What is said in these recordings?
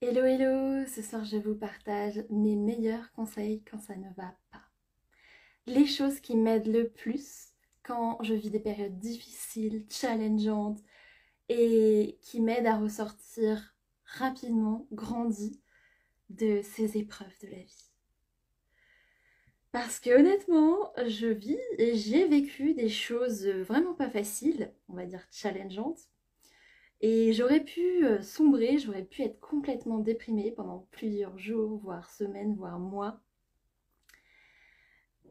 Hello hello, ce soir je vous partage mes meilleurs conseils quand ça ne va pas. Les choses qui m'aident le plus quand je vis des périodes difficiles, challengeantes et qui m'aident à ressortir rapidement, grandi de ces épreuves de la vie. Parce que honnêtement, je vis et j'ai vécu des choses vraiment pas faciles, on va dire challengeantes. Et j'aurais pu sombrer, j'aurais pu être complètement déprimée pendant plusieurs jours, voire semaines, voire mois.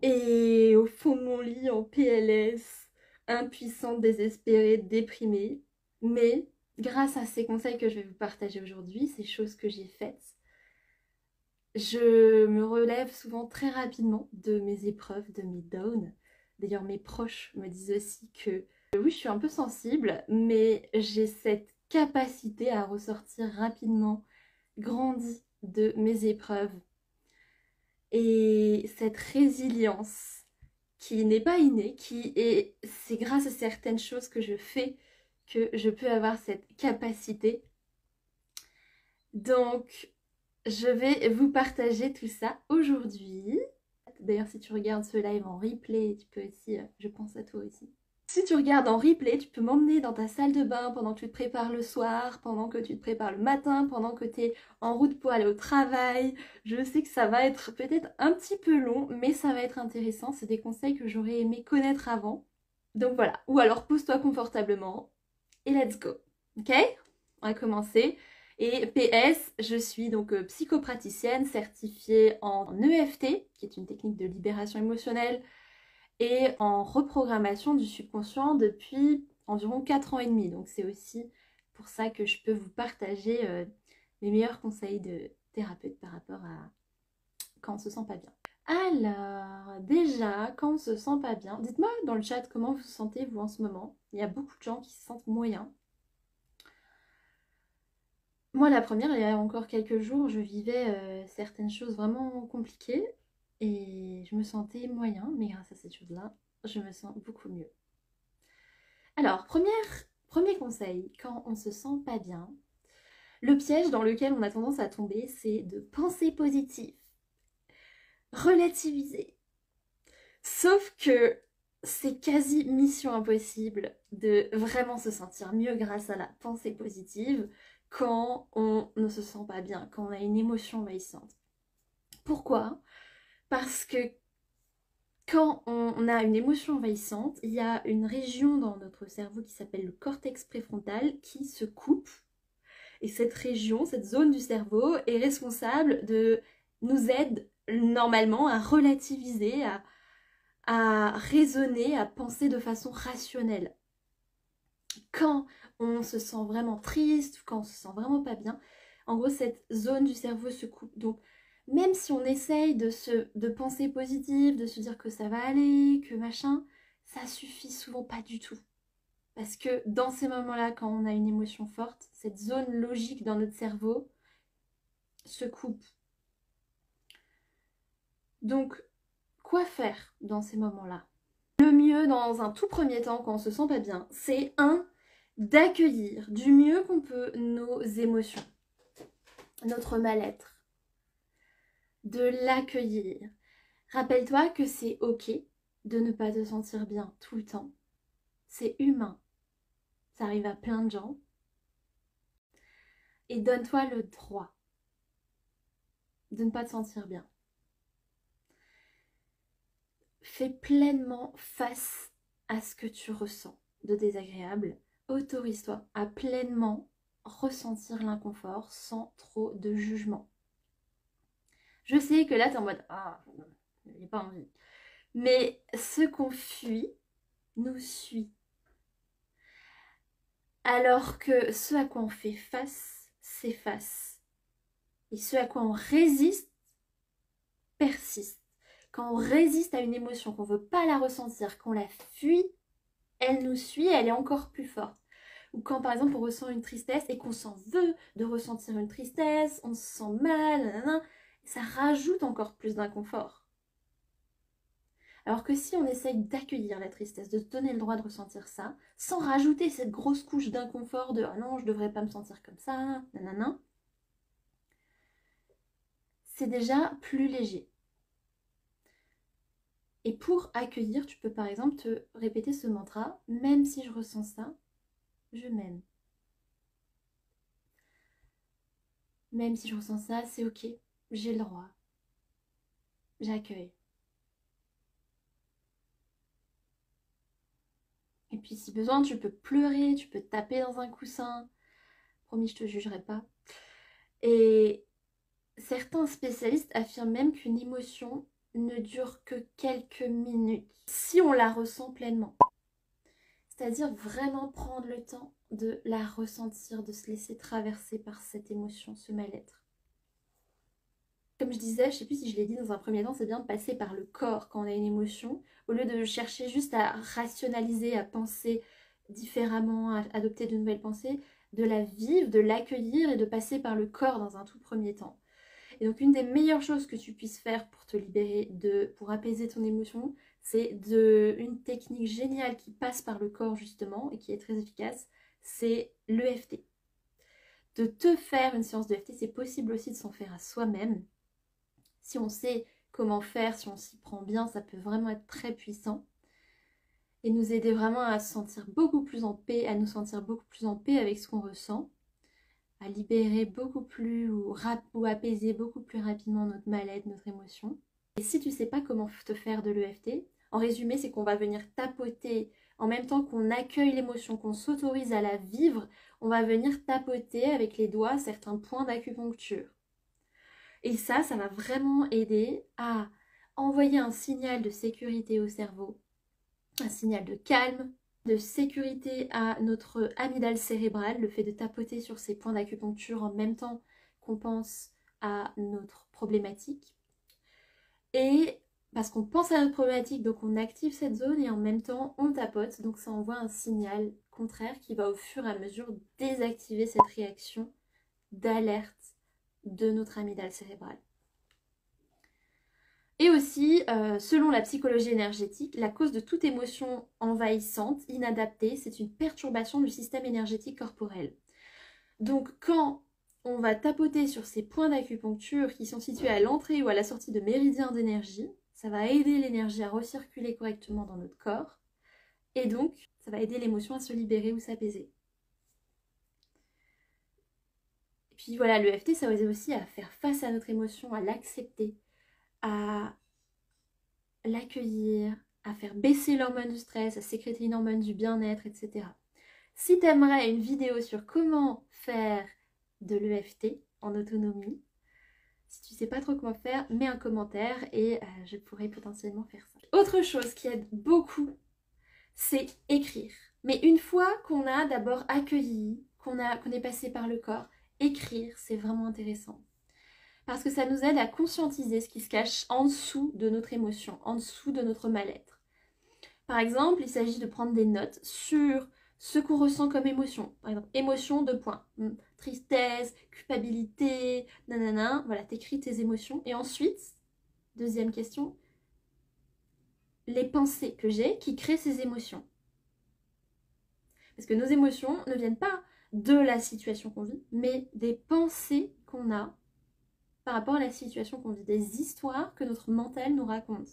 Et au fond de mon lit, en PLS, impuissante, désespérée, déprimée. Mais grâce à ces conseils que je vais vous partager aujourd'hui, ces choses que j'ai faites, je me relève souvent très rapidement de mes épreuves, de mes downs. D'ailleurs, mes proches me disent aussi que oui, je suis un peu sensible, mais j'ai cette capacité à ressortir rapidement, grandi de mes épreuves. Et cette résilience qui n'est pas innée, c'est grâce à certaines choses que je fais que je peux avoir cette capacité. Donc, je vais vous partager tout ça aujourd'hui. D'ailleurs, si tu regardes ce live en replay, tu peux aussi, je pense à toi aussi. Si tu regardes en replay, tu peux m'emmener dans ta salle de bain pendant que tu te prépares le soir, pendant que tu te prépares le matin, pendant que tu es en route pour aller au travail. Je sais que ça va être peut-être un petit peu long, mais ça va être intéressant. C'est des conseils que j'aurais aimé connaître avant. Donc voilà. Ou alors pose-toi confortablement et let's go. Ok? On va commencer. Et PS, je suis donc psychopraticienne certifiée en EFT, qui est une technique de libération émotionnelle, et en reprogrammation du subconscient depuis environ 4 ans et demi. Donc c'est aussi pour ça que je peux vous partager mes meilleurs conseils de thérapeute par rapport à quand on se sent pas bien. Alors, déjà, quand on se sent pas bien, dites-moi dans le chat comment vous vous sentez vous en ce moment. Il y a beaucoup de gens qui se sentent moyens. Moi, la première, il y a encore quelques jours, je vivais certaines choses vraiment compliquées et je me sentais moyen, mais grâce à cette chose-là, je me sens beaucoup mieux. Alors, premier conseil, quand on se sent pas bien, le piège dans lequel on a tendance à tomber, c'est de penser positif, relativiser. Sauf que c'est quasi mission impossible de vraiment se sentir mieux grâce à la pensée positive quand on ne se sent pas bien, quand on a une émotion envahissante. Pourquoi? Parce que quand on a une émotion envahissante, il y a une région dans notre cerveau qui s'appelle le cortex préfrontal qui se coupe. Et cette région, cette zone du cerveau est responsable nous aide normalement à relativiser, à raisonner, à penser de façon rationnelle. Quand on se sent vraiment triste, ou quand on se sent vraiment pas bien, en gros cette zone du cerveau se coupe. Donc même si on essaye de penser positif, de se dire que ça va aller, que machin, ça suffit souvent pas du tout. Parce que dans ces moments-là, quand on a une émotion forte, cette zone logique dans notre cerveau se coupe. Donc, quoi faire dans ces moments-là? Le mieux, dans un tout premier temps, quand on se sent pas bien, c'est d'accueillir du mieux qu'on peut nos émotions, notre mal-être, de l'accueillir. Rappelle-toi que c'est ok de ne pas te sentir bien tout le temps. C'est humain. Ça arrive à plein de gens. Et donne-toi le droit de ne pas te sentir bien. Fais pleinement face à ce que tu ressens de désagréable. Autorise-toi à pleinement ressentir l'inconfort sans trop de jugement. Je sais que là, tu es en mode « Ah, j'ai pas envie ». Mais ce qu'on fuit nous suit. Alors que ce à quoi on fait face s'efface. Et ce à quoi on résiste persiste. Quand on résiste à une émotion, qu'on ne veut pas la ressentir, qu'on la fuit, elle nous suit, elle est encore plus forte. Ou quand par exemple on ressent une tristesse et qu'on s'en veut de ressentir une tristesse, on se sent mal, nanana, ça rajoute encore plus d'inconfort. Alors que si on essaye d'accueillir la tristesse, de se donner le droit de ressentir ça, sans rajouter cette grosse couche d'inconfort de « Ah non, je devrais pas me sentir comme ça, nanana », c'est déjà plus léger. Et pour accueillir, tu peux par exemple te répéter ce mantra, même si je ressens ça, je m'aime. Même si je ressens ça, c'est ok, j'ai le droit. J'accueille. Et puis si besoin, tu peux pleurer, tu peux taper dans un coussin. Promis, je te jugerai pas. Et certains spécialistes affirment même qu'une émotion ne dure que quelques minutes si on la ressent pleinement. C'est-à-dire vraiment prendre le temps de la ressentir, de se laisser traverser par cette émotion, ce mal-être. Comme je disais, je ne sais plus si je l'ai dit dans un premier temps, c'est bien de passer par le corps quand on a une émotion, au lieu de chercher juste à rationaliser, à penser différemment, à adopter de nouvelles pensées, de la vivre, de l'accueillir et de passer par le corps dans un tout premier temps. Et donc une des meilleures choses que tu puisses faire pour te libérer, pour apaiser ton émotion, c'est une technique géniale qui passe par le corps justement et qui est très efficace, c'est l'EFT. De te faire une séance d'EFT, c'est possible aussi de s'en faire à soi-même. Si on sait comment faire, si on s'y prend bien, ça peut vraiment être très puissant et nous aider vraiment à se sentir beaucoup plus en paix, à nous sentir beaucoup plus en paix avec ce qu'on ressent, à libérer beaucoup plus ou apaiser beaucoup plus rapidement notre mal-être, notre émotion. Et si tu ne sais pas comment te faire de l'EFT, en résumé, c'est qu'on va venir tapoter en même temps qu'on accueille l'émotion, qu'on s'autorise à la vivre, on va venir tapoter avec les doigts certains points d'acupuncture. Et ça va vraiment aider à envoyer un signal de sécurité au cerveau, un signal de calme, de sécurité à notre amygdale cérébrale, le fait de tapoter sur ces points d'acupuncture en même temps qu'on pense à notre problématique. Et parce qu'on pense à notre problématique, donc on active cette zone et en même temps on tapote, donc ça envoie un signal contraire qui va au fur et à mesure désactiver cette réaction d'alerte de notre amygdale cérébrale. Et aussi, selon la psychologie énergétique, la cause de toute émotion envahissante, inadaptée, c'est une perturbation du système énergétique corporel. Donc quand on va tapoter sur ces points d'acupuncture qui sont situés à l'entrée ou à la sortie de méridiens d'énergie, ça va aider l'énergie à recirculer correctement dans notre corps et donc ça va aider l'émotion à se libérer ou s'apaiser. Et puis voilà, l'EFT, ça va aider aussi à faire face à notre émotion, à l'accepter, à l'accueillir, à faire baisser l'hormone du stress, à sécréter une hormone du bien-être, etc. Si tu aimerais une vidéo sur comment faire de l'EFT en autonomie, si tu sais pas trop comment faire, mets un commentaire et je pourrais potentiellement faire ça. Autre chose qui aide beaucoup, c'est écrire. Mais une fois qu'on a d'abord accueilli, qu'on est passé par le corps, écrire, c'est vraiment intéressant. Parce que ça nous aide à conscientiser ce qui se cache en dessous de notre émotion, en dessous de notre mal-être. Par exemple, il s'agit de prendre des notes sur ce qu'on ressent comme émotion. Par exemple, émotion, 2 points. Tristesse, culpabilité, nanana. Voilà, t'écris tes émotions. Et ensuite, deuxième question, les pensées que j'ai qui créent ces émotions. Parce que nos émotions ne viennent pas de la situation qu'on vit, mais des pensées qu'on a par rapport à la situation qu'on vit, des histoires que notre mental nous raconte.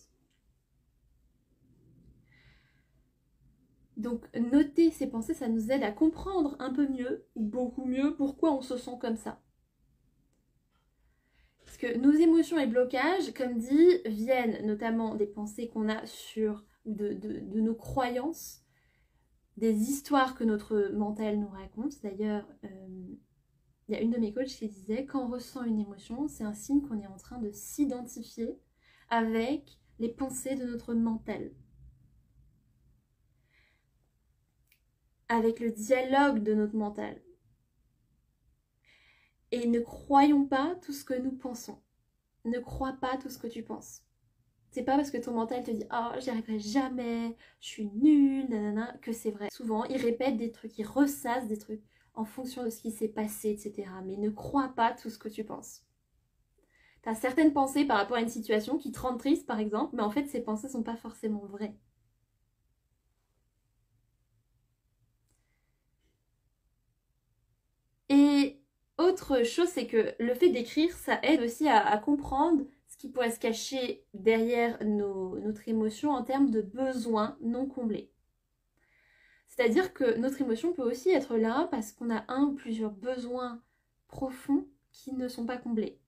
Donc noter ces pensées, ça nous aide à comprendre un peu mieux, ou beaucoup mieux, pourquoi on se sent comme ça. Parce que nos émotions et blocages, comme dit, viennent notamment des pensées qu'on a sur, de nos croyances, des histoires que notre mental nous raconte. D'ailleurs, il y a une de mes coachs qui disait, quand on ressent une émotion, c'est un signe qu'on est en train de s'identifier avec les pensées de notre mental. Avec le dialogue de notre mental. Et ne croyons pas tout ce que nous pensons. Ne crois pas tout ce que tu penses. C'est pas parce que ton mental te dit « Oh, j'y arriverai jamais, je suis nulle, nanana » que c'est vrai. Souvent, il répète des trucs, il ressasse des trucs en fonction de ce qui s'est passé, etc. Mais ne crois pas tout ce que tu penses. Tu as certaines pensées par rapport à une situation qui te rendent triste, par exemple, mais en fait, ces pensées sont pas forcément vraies. Et Autre chose, c'est que le fait d'écrire, ça aide aussi à comprendre ce qui pourrait se cacher derrière notre émotion en termes de besoins non comblés. C'est-à-dire que notre émotion peut aussi être là parce qu'on a un ou plusieurs besoins profonds qui ne sont pas comblés.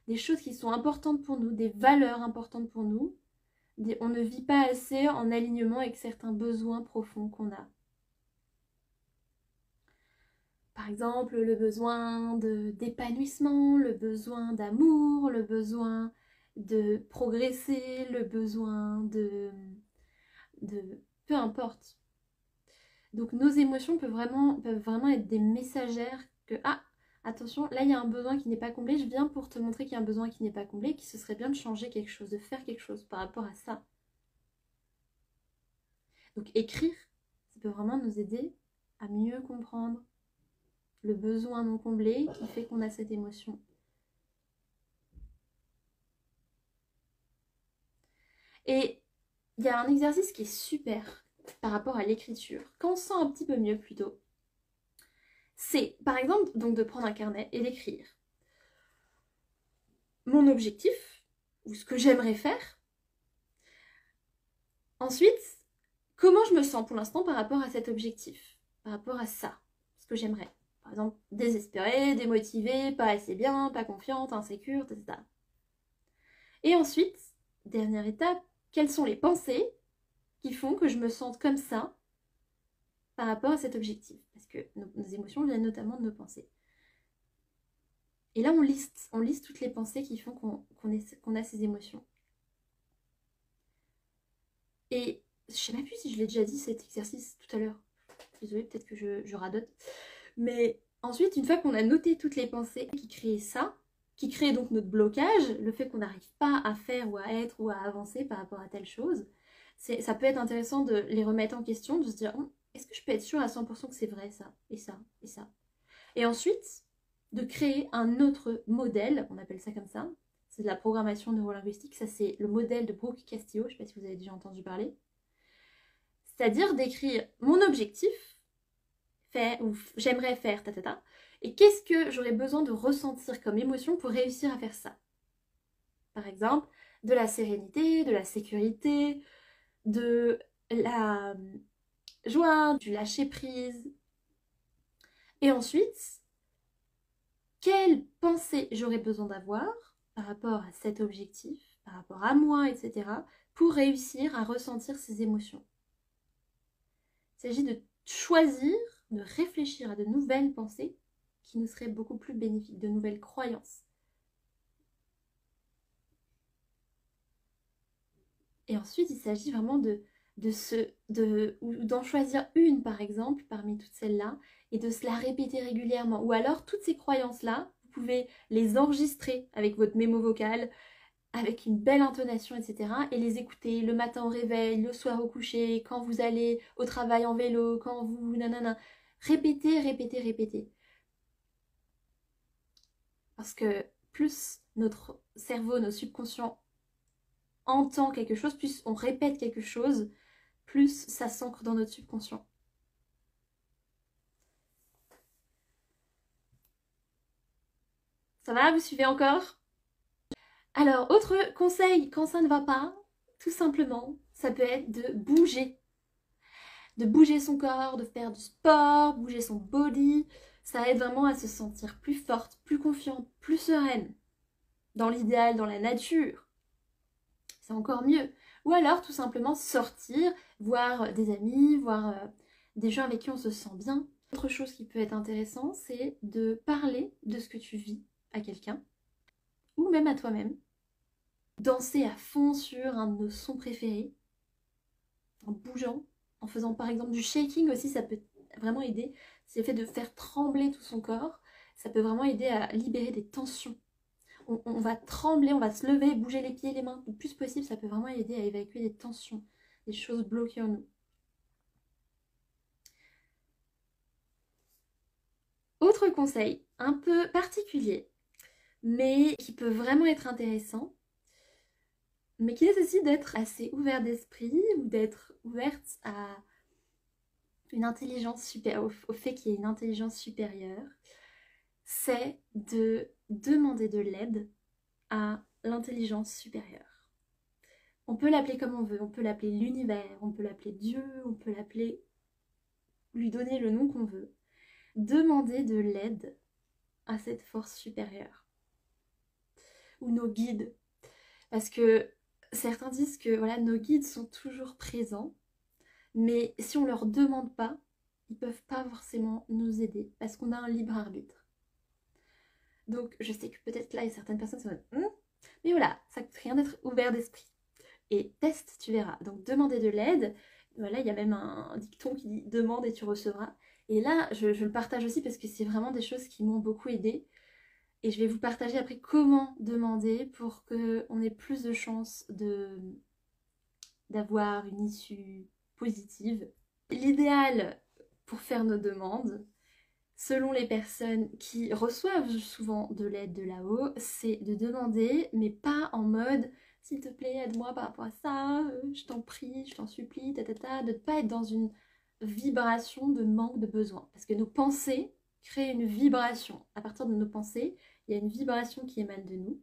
Des choses qui sont importantes pour nous, des valeurs importantes pour nous. On ne vit pas assez en alignement avec certains besoins profonds qu'on a. Par exemple, le besoin d'épanouissement, le besoin d'amour, le besoin de progresser, le besoin de peu importe. Donc nos émotions peuvent vraiment être des messagères que, ah, attention, là il y a un besoin qui n'est pas comblé, je viens pour te montrer qu'il y a un besoin qui n'est pas comblé, qu'il se serait bien de changer quelque chose, de faire quelque chose par rapport à ça. Donc écrire, ça peut vraiment nous aider à mieux comprendre le besoin non comblé qui fait qu'on a cette émotion. Et il y a un exercice qui est super par rapport à l'écriture, quand on se sent un petit peu mieux plutôt. C'est par exemple donc de prendre un carnet et d'écrire mon objectif ou ce que j'aimerais faire. Ensuite, comment je me sens pour l'instant par rapport à cet objectif, par rapport à ça, ce que j'aimerais. Par exemple, désespérée, démotivée, pas assez bien, pas confiante, insécure, etc. Et ensuite, dernière étape, quelles sont les pensées qui font que je me sente comme ça par rapport à cet objectif. Parce que nos émotions viennent notamment de nos pensées. Et là, on liste toutes les pensées qui font qu'on a ces émotions. Et je sais même plus si je l'ai déjà dit cet exercice tout à l'heure. Désolée, peut-être que je radote. Mais ensuite, une fois qu'on a noté toutes les pensées qui créent ça, qui créent donc notre blocage, le fait qu'on n'arrive pas à faire ou à être ou à avancer par rapport à telle chose, ça peut être intéressant de les remettre en question, de se dire est-ce que je peux être sûre à 100% que c'est vrai ça, et ça, et ça. Et ensuite, de créer un autre modèle, on appelle ça comme ça, c'est de la programmation neurolinguistique, ça c'est le modèle de Brooke Castillo, je ne sais pas si vous avez déjà entendu parler. C'est-à-dire d'écrire mon objectif, ou j'aimerais faire, et qu'est-ce que j'aurais besoin de ressentir comme émotion pour réussir à faire ça. Par exemple, de la sérénité, de la sécurité, de la joie, du lâcher prise. Et ensuite, quelle pensée j'aurais besoin d'avoir par rapport à cet objectif, par rapport à moi, etc., pour réussir à ressentir ces émotions. Il s'agit de choisir, de réfléchir à de nouvelles pensées qui nous seraient beaucoup plus bénéfiques, de nouvelles croyances. Et ensuite, il s'agit vraiment d'en choisir une, par exemple, parmi toutes celles-là, et de se la répéter régulièrement. Ou alors, toutes ces croyances-là, vous pouvez les enregistrer avec votre mémo vocale, avec une belle intonation, etc. Et les écouter le matin au réveil, le soir au coucher, quand vous allez au travail en vélo, quand vous... nanana. Répétez, répétez, répétez. Parce que plus notre cerveau, nos subconscients entend quelque chose, plus on répète quelque chose, plus ça s'ancre dans notre subconscient. Ça va, vous suivez encore? Alors, autre conseil quand ça ne va pas, tout simplement, ça peut être de bouger. De bouger son corps, de faire du sport, bouger son body. Ça aide vraiment à se sentir plus forte, plus confiante, plus sereine. Dans l'idéal, dans la nature. C'est encore mieux. Ou alors, tout simplement, sortir, voir des amis, voir des gens avec qui on se sent bien. Autre chose qui peut être intéressant, c'est de parler de ce que tu vis à quelqu'un. Ou même à toi-même. Danser à fond sur un de nos sons préférés. En bougeant. En faisant par exemple du shaking aussi, ça peut vraiment aider. C'est le fait de faire trembler tout son corps. Ça peut vraiment aider à libérer des tensions. On va trembler, on va se lever, bouger les pieds, les mains le plus possible. Ça peut vraiment aider à évacuer des tensions, des choses bloquées en nous. Autre conseil, un peu particulier, mais qui peut vraiment être intéressant, mais qui nécessite d'être assez ouvert d'esprit ou d'être ouverte à une intelligence supérieure, au fait qu'il y ait une intelligence supérieure. c'est de demander de l'aide à l'intelligence supérieure. On peut l'appeler comme on veut, on peut l'appeler l'univers, on peut l'appeler Dieu, on peut l'appeler, lui donner le nom qu'on veut. Demander de l'aide à cette force supérieure. Ou nos guides. Parce que certains disent que voilà, nos guides sont toujours présents, mais si on leur demande pas, ils peuvent pas forcément nous aider, parce qu'on a un libre arbitre. Donc je sais que peut-être là, il y a certaines personnes qui sont mais voilà, ça coûte rien d'être ouvert d'esprit. Et teste, tu verras. Donc demander de l'aide. Voilà, il y a même un dicton qui dit demande et tu recevras. Et là, je le partage aussi parce que c'est vraiment des choses qui m'ont beaucoup aidée. Et je vais vous partager après comment demander pour qu'on ait plus de chances d'avoir une issue positive. L'idéal pour faire nos demandes, selon les personnes qui reçoivent souvent de l'aide de là-haut, c'est de demander, mais pas en mode s'il te plaît, aide-moi par rapport à ça, je t'en prie, je t'en supplie, de ne pas être dans une vibration de manque de besoin. Parce que nos pensées créent une vibration. À partir de nos pensées, il y a une vibration qui émane de nous.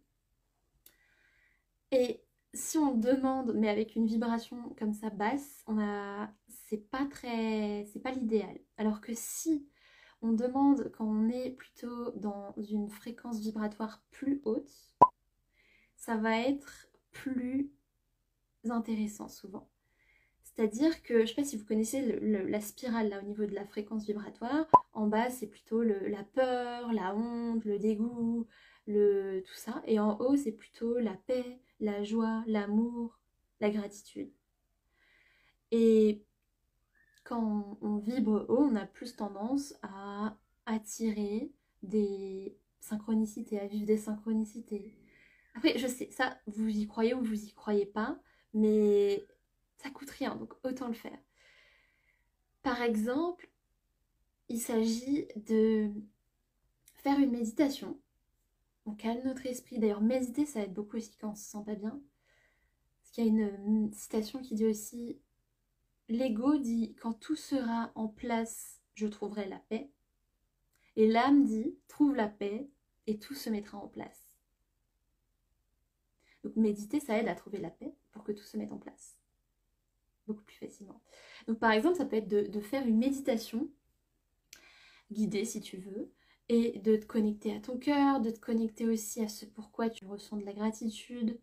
Et si on demande, mais avec une vibration comme ça basse, c'est pas l'idéal. Alors que si on demande quand on est plutôt dans une fréquence vibratoire plus haute, ça va être plus intéressant souvent. C'est-à-dire que, je ne sais pas si vous connaissez la spirale là au niveau de la fréquence vibratoire, en bas c'est plutôt la peur, la honte, le dégoût, tout ça, et en haut c'est plutôt la paix, la joie, l'amour, la gratitude. Et quand on vibre haut, on a plus tendance à attirer des synchronicités, à vivre des synchronicités. Après, je sais, ça, vous y croyez ou vous y croyez pas, mais ça coûte rien, donc autant le faire. Par exemple, il s'agit de faire une méditation. On calme notre esprit. D'ailleurs, méditer, ça aide beaucoup aussi quand on se sent pas bien. Parce qu'il y a une citation qui dit aussi, l'ego dit, quand tout sera en place, je trouverai la paix. Et l'âme dit, trouve la paix et tout se mettra en place. Donc méditer, ça aide à trouver la paix pour que tout se mette en place. Beaucoup plus facilement. Donc par exemple, ça peut être de faire une méditation guidée si tu veux, et de te connecter à ton cœur, de te connecter aussi à ce pourquoi tu ressens de la gratitude.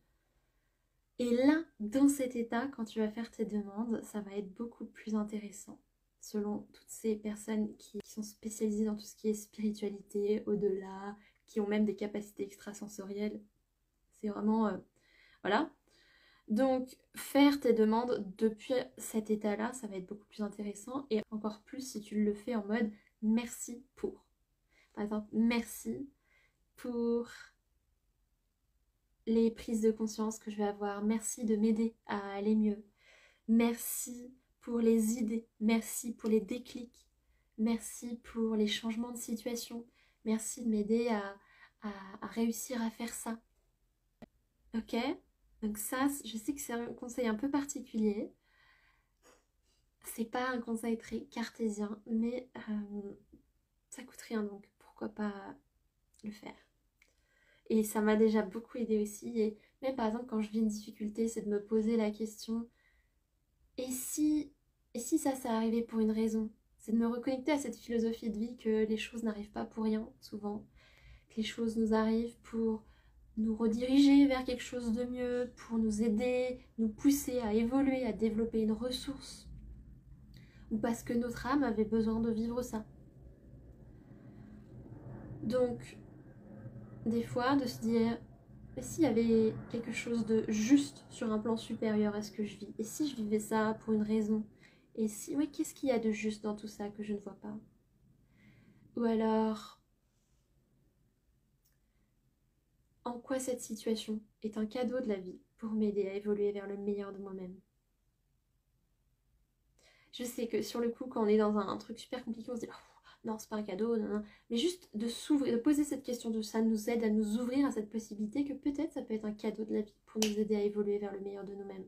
Et là, dans cet état, quand tu vas faire tes demandes, ça va être beaucoup plus intéressant. Selon toutes ces personnes qui sont spécialisées dans tout ce qui est spiritualité, au-delà, qui ont même des capacités extrasensorielles. C'est vraiment... voilà. Donc, faire tes demandes depuis cet état-là, ça va être beaucoup plus intéressant. Et encore plus si tu le fais en mode merci pour. Par exemple, merci pour les prises de conscience que je vais avoir. Merci de m'aider à aller mieux. Merci pour les idées. Merci pour les déclics. Merci pour les changements de situation. Merci de m'aider à réussir à faire ça. Ok? Donc ça, je sais que c'est un conseil un peu particulier. C'est pas un conseil très cartésien, mais ça coûte rien, donc pourquoi pas le faire. Et ça m'a déjà beaucoup aidé aussi. Et même par exemple, quand je vis une difficulté, c'est de me poser la question, et si ça arrivé pour une raison? C'est de me reconnecter à cette philosophie de vie que les choses n'arrivent pas pour rien, souvent. Que les choses nous arrivent pour nous rediriger vers quelque chose de mieux, pour nous aider, nous pousser à évoluer, à développer une ressource. Ou parce que notre âme avait besoin de vivre ça. Donc, des fois, de se dire, et s'il y avait quelque chose de juste sur un plan supérieur à ce que je vis? Et si je vivais ça pour une raison? Et si, oui, qu'est-ce qu'il y a de juste dans tout ça que je ne vois pas? Ou alors, en quoi cette situation est un cadeau de la vie pour m'aider à évoluer vers le meilleur de moi-même? Je sais que sur le coup, quand on est dans un truc super compliqué, on se dit oh, non, c'est pas un cadeau, non, non. Mais juste de s'ouvrir, de poser cette question, ça nous aide à nous ouvrir à cette possibilité que peut-être ça peut être un cadeau de la vie pour nous aider à évoluer vers le meilleur de nous-mêmes.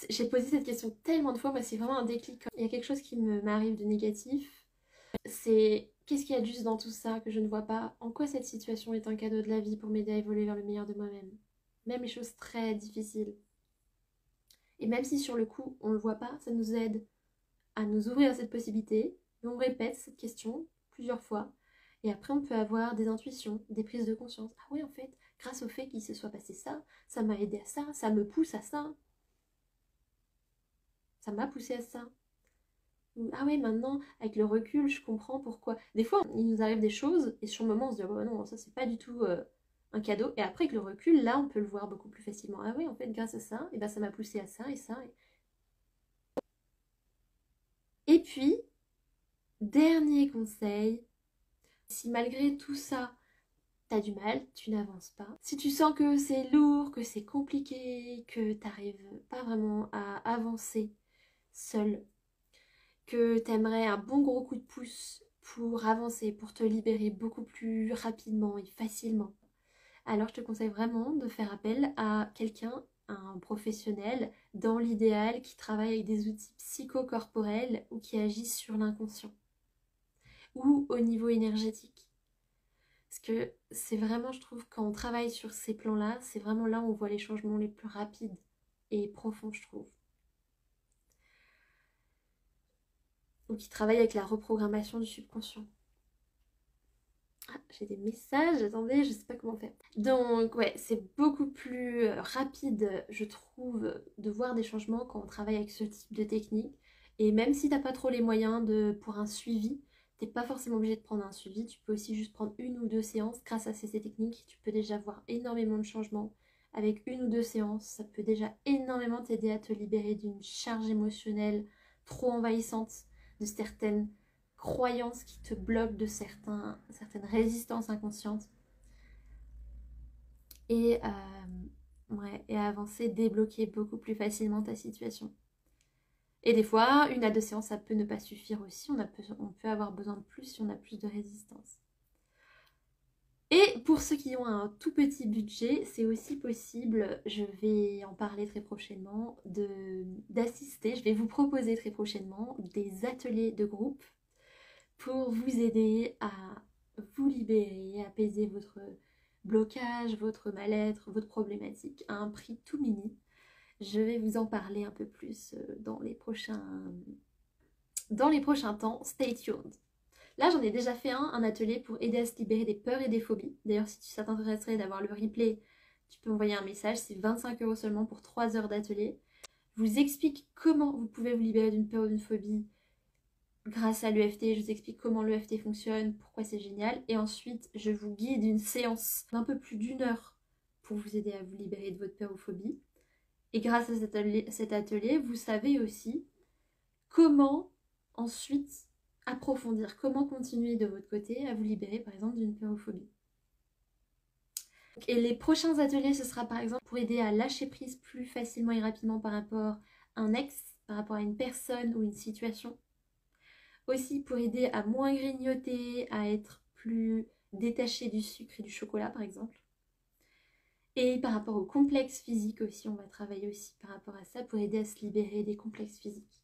J'ai posé cette question tellement de fois, moi c'est vraiment un déclic. Il y a quelque chose qui m'arrive de négatif, C'est qu'est-ce qu'il y a de juste dans tout ça que je ne vois pas? En quoi cette situation est un cadeau de la vie pour m'aider à évoluer vers le meilleur de moi-même? Même les choses très difficiles. Et même si sur le coup on ne le voit pas, ça nous aide à nous ouvrir à cette possibilité. Et on répète cette question plusieurs fois. Et après on peut avoir des intuitions, des prises de conscience. Ah oui en fait, grâce au fait qu'il se soit passé ça, ça m'a aidé à ça me pousse à ça m'a poussé à ça. Ah ouais, maintenant, avec le recul, je comprends pourquoi. Des fois, il nous arrive des choses, et sur le moment, on se dit, oh bah non, ça c'est pas du tout un cadeau. Et après, avec le recul, là, on peut le voir beaucoup plus facilement. Ah ouais, en fait, grâce à ça, et ben, ça m'a poussé à ça et ça. Et puis, dernier conseil, si malgré tout ça, t'as du mal, tu n'avances pas. Si tu sens que c'est lourd, que c'est compliqué, que t'arrives pas vraiment à avancer seul, que t'aimerais un bon gros coup de pouce pour avancer, pour te libérer beaucoup plus rapidement et facilement, alors je te conseille vraiment de faire appel à quelqu'un, un professionnel, dans l'idéal, qui travaille avec des outils psychocorporels ou qui agissent sur l'inconscient ou au niveau énergétique. Parce que c'est vraiment, je trouve, quand on travaille sur ces plans-là, c'est vraiment là où on voit les changements les plus rapides et profonds, je trouve. Ou qui travaille avec la reprogrammation du subconscient. Ah, j'ai des messages, attendez, je sais pas comment faire. Donc ouais, c'est beaucoup plus rapide, je trouve, de voir des changements quand on travaille avec ce type de technique. Et même si t'as pas trop les moyens pour un suivi, t'es pas forcément obligé de prendre un suivi, tu peux aussi juste prendre une ou deux séances. Grâce à ces techniques, tu peux déjà voir énormément de changements. Avec une ou deux séances, ça peut déjà énormément t'aider à te libérer d'une charge émotionnelle trop envahissante, de certaines croyances qui te bloquent, de certaines résistances inconscientes. Et, ouais, et avancer, débloquer beaucoup plus facilement ta situation. Et des fois, une à deux séances, ça peut ne pas suffire aussi. On peut avoir besoin de plus si on a plus de résistance. Et pour ceux qui ont un tout petit budget, c'est aussi possible, je vais en parler très prochainement, d'assister. Je vais vous proposer très prochainement des ateliers de groupe pour vous aider à vous libérer, apaiser votre blocage, votre mal-être, votre problématique à un prix tout mini. Je vais vous en parler un peu plus dans les prochains temps. Stay tuned. Là, j'en ai déjà fait un atelier pour aider à se libérer des peurs et des phobies. D'ailleurs, si ça t'intéresserait d'avoir le replay, tu peux envoyer un message. C'est 25 € seulement pour 3 heures d'atelier. Je vous explique comment vous pouvez vous libérer d'une peur ou d'une phobie grâce à l'EFT. Je vous explique comment l'EFT fonctionne, pourquoi c'est génial. Et ensuite, je vous guide une séance d'un peu plus d'une heure pour vous aider à vous libérer de votre peur ou phobie. Et grâce à cet atelier, vous savez aussi comment ensuite approfondir, comment continuer de votre côté à vous libérer par exemple d'une peur ou phobie. Et les prochains ateliers, ce sera par exemple pour aider à lâcher prise plus facilement et rapidement par rapport à un ex, par rapport à une personne ou une situation. Aussi pour aider à moins grignoter, à être plus détaché du sucre et du chocolat par exemple. Et par rapport aux complexes physiques aussi, on va travailler aussi par rapport à ça pour aider à se libérer des complexes physiques.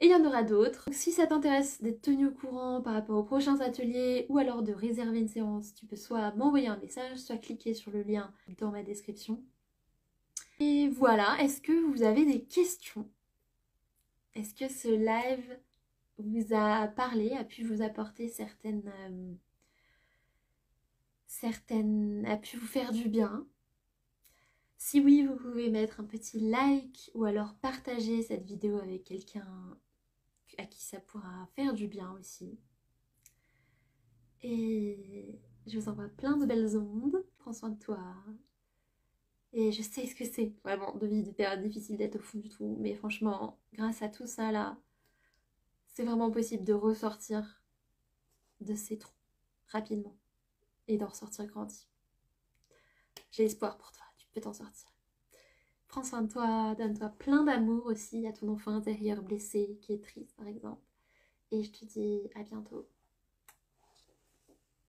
Et il y en aura d'autres. Donc, si ça t'intéresse d'être tenu au courant par rapport aux prochains ateliers ou alors de réserver une séance, tu peux soit m'envoyer un message, soit cliquer sur le lien dans ma description. Et voilà, est-ce que vous avez des questions? Est-ce que ce live vous a parlé, a pu vous apporter a pu vous faire du bien? Si oui, vous pouvez mettre un petit like ou alors partager cette vidéo avec quelqu'un à qui ça pourra faire du bien aussi. Et je vous envoie plein de belles ondes. Prends soin de toi. Et je sais ce que c'est, vraiment, de vivre des périodes difficiles, d'être au fond du trou. Mais franchement, grâce à tout ça là, c'est vraiment possible de ressortir de ces trous rapidement et d'en ressortir grandi. J'ai espoir pour toi, tu peux t'en sortir. Prends soin de toi, donne-toi plein d'amour aussi à ton enfant intérieur blessé qui est triste par exemple. Et je te dis à bientôt.